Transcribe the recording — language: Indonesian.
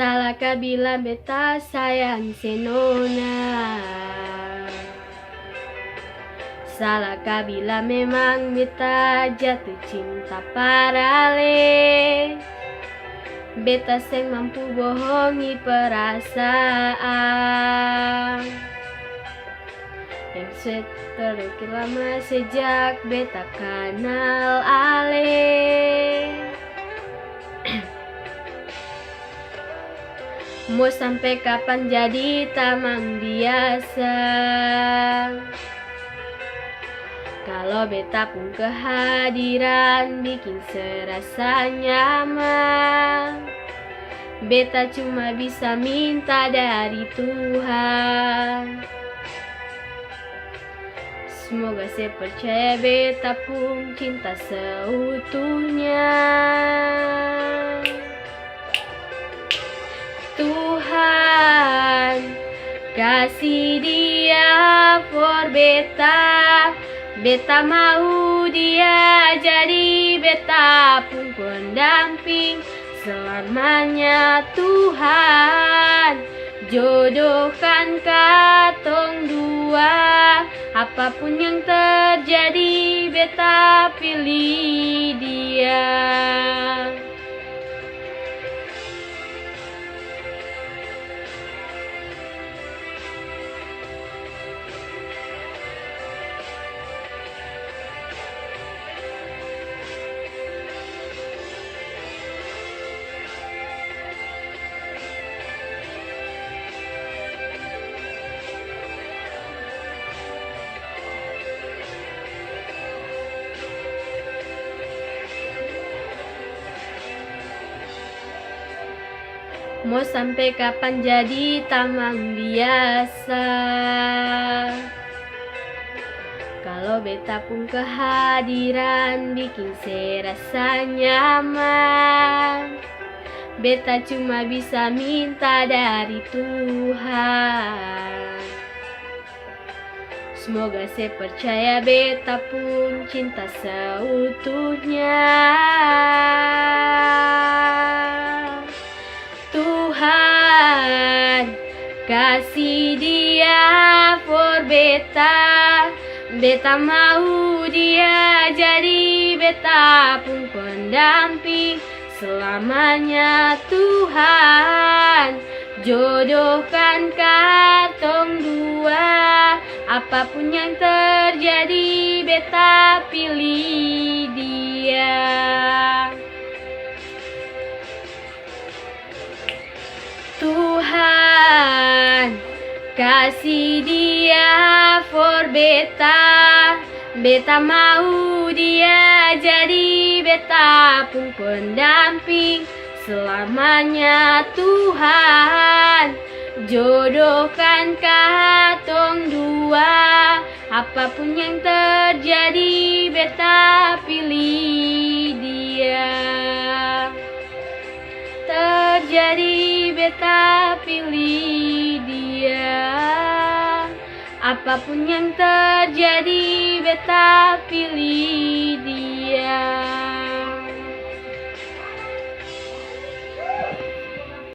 Salahkah bila beta sayang senona? Salahkah bila memang beta jatuh cinta parale? Beta seng mampu bohongi perasaan yang terukir lama sejak beta kenal ale. Mau sampai kapan jadi tamang biasa? Kalau beta pun kehadiran bikin serasa nyaman. Beta cuma bisa minta dari Tuhan. Semoga saya percaya beta pun cinta seutuhnya. Tuhan kasih dia for beta. Beta mau dia jadi beta pun pendamping selamanya. Tuhan jodohkan katong dua. Apapun yang terjadi beta pilih dia. Mau sampai kapan jadi tamang biasa? Kalau beta pun kehadiran bikin serasa nyaman. Beta cuma bisa minta dari Tuhan. Semoga saya percaya beta pun cinta seutuhnya. Tuhan kasih dia for beta. Beta mau dia jadi beta pun pendamping selamanya. Tuhan jodohkan katong dua. Apapun yang terjadi beta pilih dia. Tuhan kasih dia for beta. Beta mau dia jadi beta pun pendamping selamanya. Tuhan jodohkan katong dua. Apapun yang terjadi beta pilih dia. Terjadi beta pilih dia. Apapun yang terjadi beta pilih dia.